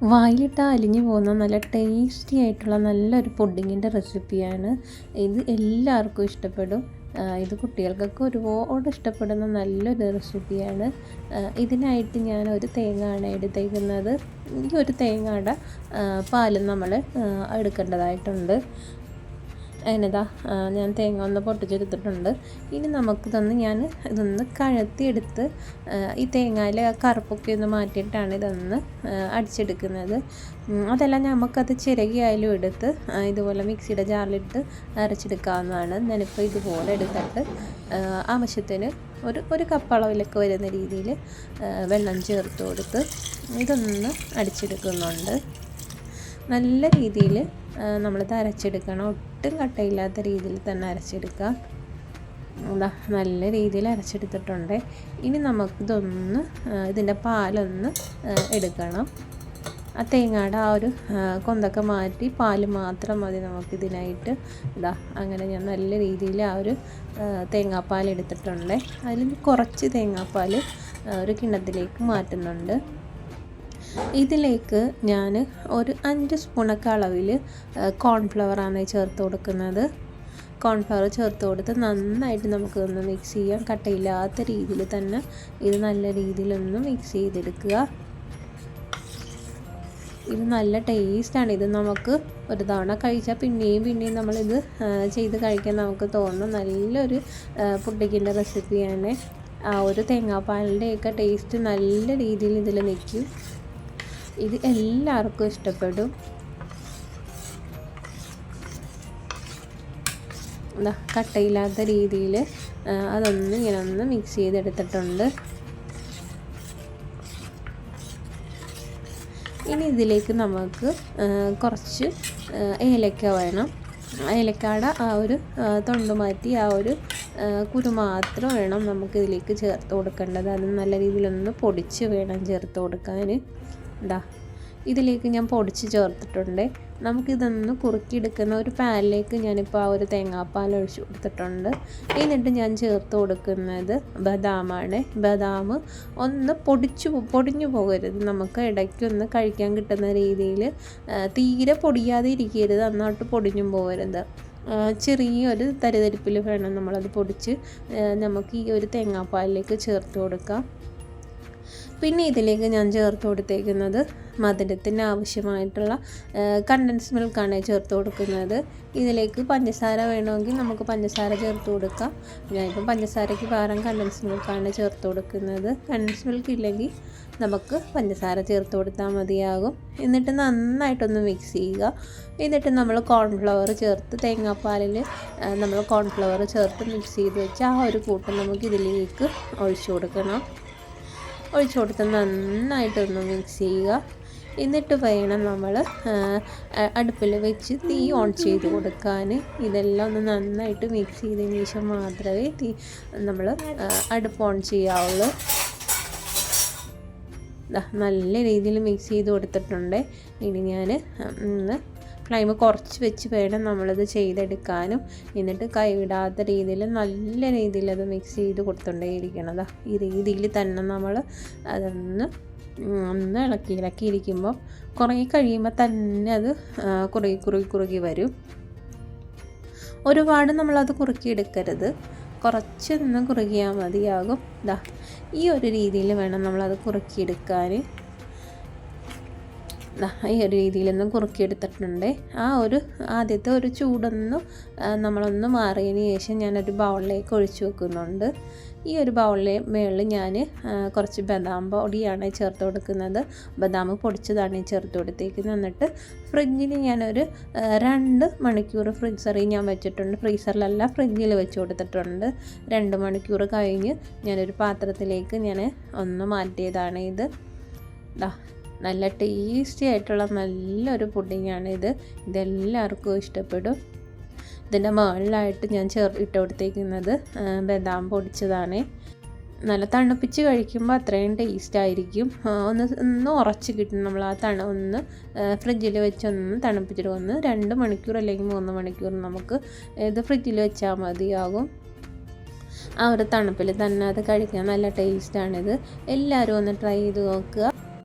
വായിലിട്ടാൽ അലിഞ്ഞു പോകുന്ന നല്ല ടേസ്റ്റി ആയിട്ടുള്ള നല്ലൊരു പുഡിങ്ങിൻ്റെ റെസിപ്പിയാണ് ഇത്. എല്ലാവർക്കും ഇഷ്ടപ്പെടും. ഇത് കുട്ടികൾക്കൊക്കെ ഒരുപാട് ഇഷ്ടപ്പെടുന്ന നല്ലൊരു റെസിപ്പിയാണ്. ഇതിനായിട്ട് ഞാൻ ഒരു തേങ്ങയാണ് എടുത്തേക്കുന്നത്. ഈ ഒരു തേങ്ങയുടെ പാലും നമ്മൾ എടുക്കേണ്ടതായിട്ടുണ്ട്. അതിനതാ ഞാൻ തേങ്ങ ഒന്ന് പൊട്ടിച്ചെടുത്തിട്ടുണ്ട്. ഇനി ഇതൊന്ന് കഴത്തിയെടുത്ത് ഈ തേങ്ങയിലെ കറുപ്പൊക്കെ ഒന്ന് മാറ്റിയിട്ടാണ് ഇതൊന്ന് അടിച്ചെടുക്കുന്നത്. അതെല്ലാം നമുക്കത് ചിരകിയായാലും എടുത്ത് ഇതുപോലെ മിക്സിയുടെ ജാറിലിട്ട് അരച്ചെടുക്കാവുന്നതാണ്. ഞാനിപ്പോൾ ഇതുപോലെ എടുത്തിട്ട് ആവശ്യത്തിന് ഒരു കപ്പ് അളവിലൊക്കെ വരുന്ന രീതിയിൽ വെള്ളം ചേർത്ത് കൊടുത്ത് ഇതൊന്ന് അടിച്ചെടുക്കുന്നുണ്ട്. നല്ല രീതിയിൽ നമ്മളിത് അരച്ചെടുക്കണം. ഒട്ടും കട്ടയില്ലാത്ത രീതിയിൽ തന്നെ അരച്ചെടുക്കുക. നല്ല രീതിയിൽ അരച്ചെടുത്തിട്ടുണ്ട്. ഇനി നമുക്കിതൊന്ന് ഇതിൻ്റെ പാലൊന്ന് എടുക്കണം. ആ തേങ്ങയുടെ ആ ഒരു കൊന്തൊക്കെ മാറ്റി പാല് മാത്രം മതി നമുക്കിതിനായിട്ട്. അങ്ങനെ ഞാൻ നല്ല രീതിയിൽ ആ ഒരു തേങ്ങാപ്പാൽ എടുത്തിട്ടുണ്ട്. അതിൽ കുറച്ച് തേങ്ങാപ്പാൽ ഒരു കിണ്ണത്തിലേക്ക് മാറ്റുന്നുണ്ട്. ഇതിലേക്ക് ഞാൻ ഒരു 5 സ്പൂണൊക്കെ അളവിൽ കോൺഫ്ലവറാണ് ചേർത്ത് കൊടുക്കുന്നത്. കോൺഫ്ലവർ ചേർത്ത് കൊടുത്ത് നന്നായിട്ട് നമുക്കൊന്ന് മിക്സ് ചെയ്യാം. കട്ടയില്ലാത്ത രീതിയിൽ തന്നെ ഇത് നല്ല രീതിയിലൊന്ന് മിക്സ് ചെയ്തെടുക്കുക. ഇത് നല്ല ടേസ്റ്റാണ്. ഇത് നമുക്ക് ഒരു തവണ കഴിച്ചാൽ പിന്നെയും നമ്മളിത് ചെയ്ത് കഴിക്കാൻ നമുക്ക് തോന്നും. നല്ലൊരു പുഡിങ്ങിൻ്റെ റെസിപ്പിയാണ്. ആ ഒരു തേങ്ങാപ്പാലിൻ്റെയൊക്കെ ടേസ്റ്റ് നല്ല രീതിയിൽ ഇതിൽ നിൽക്കും. ഇത് എല്ലാവർക്കും ഇഷ്ടപ്പെടും. കട്ടയില്ലാത്ത രീതിയിൽ ഇങ്ങനെ ഒന്ന് മിക്സ് ചെയ്തെടുത്തിട്ടുണ്ട്. ഇനി ഇതിലേക്ക് നമുക്ക് കുറച്ച് ഏലക്ക വേണം. ഏലക്കയുടെ ആ ഒരു തൊണ്ട് മാറ്റി ആ ഒരു കുരു മാത്രം വേണം നമുക്കിതിലേക്ക് ചേർത്ത് കൊടുക്കേണ്ടത്. അത് നല്ല രീതിയിലൊന്ന് പൊടിച്ച് വേണം ചേർത്ത് കൊടുക്കാൻ. ഇതിലേക്ക് ഞാൻ പൊടിച്ച് ചേർത്തിട്ടുണ്ട്. നമുക്കിതൊന്ന് കുറുക്കിയെടുക്കുന്ന ഒരു പാനിലേക്ക് ഞാനിപ്പോൾ ആ ഒരു തേങ്ങാപ്പാൽ ഒഴിച്ച് കൊടുത്തിട്ടുണ്ട്. എന്നിട്ട് ഞാൻ ചേർത്ത് കൊടുക്കുന്നത് ബദാമാണ്. ബദാം ഒന്ന് പൊടിഞ്ഞു പോകരുത്. നമുക്ക് ഇടയ്ക്കൊന്ന് കഴിക്കാൻ കിട്ടുന്ന രീതിയിൽ തീരെ പൊടിയാതെ ഇരിക്കരുത്, നന്നായിട്ട് പൊടിഞ്ഞും പോകരുത്. ചെറിയൊരു തരിതരിപ്പിൽ വേണം നമ്മളത് പൊടിച്ച് നമുക്ക് ഈ ഒരു തേങ്ങാപ്പാലിലേക്ക് ചേർത്ത് കൊടുക്കാം. പിന്നെ ഇതിലേക്ക് ഞാൻ ചേർത്ത് കൊടുത്തേക്കുന്നത് മധുരത്തിന് ആവശ്യമായിട്ടുള്ള കണ്ടൻസ് മിൽക്കാണ് ചേർത്ത് കൊടുക്കുന്നത്. ഇതിലേക്ക് പഞ്ചസാര വേണമെങ്കിൽ നമുക്ക് പഞ്ചസാര ചേർത്ത് കൊടുക്കാം. ഞാനിപ്പം പഞ്ചസാരയ്ക്ക് പകരം കണ്ടൻസ് മിൽക്കാണ് ചേർത്ത് കൊടുക്കുന്നത്. കണ്ടൻസ് മിൽക്ക് ഇല്ലെങ്കിൽ നമുക്ക് പഞ്ചസാര ചേർത്ത് കൊടുത്താൽ മതിയാകും. എന്നിട്ട് നന്നായിട്ടൊന്ന് മിക്സ് ചെയ്യുക. എന്നിട്ട് നമ്മൾ കോൺഫ്ലവർ ചേർത്ത് തേങ്ങാപ്പാലിൽ നമ്മൾ കോൺഫ്ലവർ ചേർത്ത് മിക്സ് ചെയ്ത് വെച്ച് ആ ഒരു കൂട്ടം നമുക്ക് ഇതിലേക്ക് ഒഴിച്ചു കൊടുക്കണം. ഒഴിച്ചു കൊടുത്ത് നന്നായിട്ടൊന്ന് മിക്സ് ചെയ്യുക. എന്നിട്ട് വേണം നമ്മൾ അടുപ്പിൽ വെച്ച് തീ ഓൺ ചെയ്ത് കൊടുക്കാൻ. ഇതെല്ലാം ഒന്ന് നന്നായിട്ട് മിക്സ് ചെയ്തതിന് ശേഷം മാത്രമേ നമ്മൾ അടുപ്പ് ഓൺ ചെയ്യാവുള്ളൂ. നല്ല രീതിയിൽ മിക്സ് ചെയ്ത് കൊടുത്തിട്ടുണ്ട്. ഇനി ഞാൻ ഫ്ലെയിം കുറച്ച് വെച്ച് വേണം നമ്മളിത് ചെയ്തെടുക്കാനും. എന്നിട്ട് കൈവിടാത്ത രീതിയിൽ നല്ല രീതിയിൽ അത് മിക്സ് ചെയ്ത് കൊടുത്തുകൊണ്ടേയിരിക്കണം. ഈ രീതിയിൽ തന്നെ നമ്മൾ അതൊന്ന് ഇളക്കിയിരിക്കുമ്പോൾ കുറേ കഴിയുമ്പോൾ തന്നെ അത് കുറുകി വരും. ഒരുപാട് നമ്മളത് കുറുക്കിയെടുക്കരുത്, കുറച്ചൊന്ന് കുറുകിയാൽ മതിയാകും. ഈ ഒരു രീതിയിൽ വേണം നമ്മളത് കുറുക്കിയെടുക്കാൻ. ഈ ഒരു രീതിയിലൊന്ന് കുറുക്കിയെടുത്തിട്ടുണ്ട്. ആ ഒരു ആദ്യത്തെ ഒരു ചൂടൊന്ന് നമ്മളൊന്ന് മാറിയതിന് ശേഷം ഞാനൊരു ബൗളിലേക്ക് ഒഴിച്ചു വെക്കുന്നുണ്ട്. ഈ ഒരു ബൗളിലെ മുകളിൽ ഞാൻ കുറച്ച് ബദാം പൊടിയാണ് ചേർത്ത് കൊടുക്കുന്നത്. ബദാം പൊടിച്ചതാണ് ചേർത്ത് കൊടുത്തേക്കുന്നത്. എന്നിട്ട് ഫ്രിഡ്ജിൽ ഞാനൊരു 2 മണിക്കൂർ ഫ്രീസറിൽ ഞാൻ വെച്ചിട്ടുണ്ട്. ഫ്രീസറിലല്ല, ഫ്രിഡ്ജിൽ വെച്ച് കൊടുത്തിട്ടുണ്ട്. 2 മണിക്കൂർ കഴിഞ്ഞ് ഞാനൊരു പാത്രത്തിലേക്ക് ഞാൻ ഒന്ന് മാറ്റിയതാണ് ഇത്. നല്ല ടേസ്റ്റി ആയിട്ടുള്ള നല്ലൊരു പുഡിങ്ങാണിത്. ഇതെല്ലാവർക്കും ഇഷ്ടപ്പെടും. ഇതിൻ്റെ മുകളിലായിട്ട് ഞാൻ ഇട്ട് കൊടുത്തേക്കുന്നത് ബദാം പൊടിച്ചതാണ്. നല്ല തണുപ്പിച്ച് കഴിക്കുമ്പോൾ അത്രയും ടേസ്റ്റ് ആയിരിക്കും. ഒന്ന് ഉറച്ച് കിട്ടും. നമ്മൾ ആ ഒന്ന് ഫ്രിഡ്ജിൽ വെച്ചൊന്ന് തണുപ്പിച്ചിട്ട് 2 മണിക്കൂർ അല്ലെങ്കിൽ 3 മണിക്കൂർ നമുക്ക് ഇത് ഫ്രിഡ്ജിൽ വെച്ചാൽ മതിയാകും. ആ ഒരു തണുപ്പിൽ തന്നെ അത് കഴിക്കാൻ നല്ല ടേസ്റ്റാണിത്. എല്ലാവരും ഒന്ന് ട്രൈ ചെയ്ത് നോക്കുക.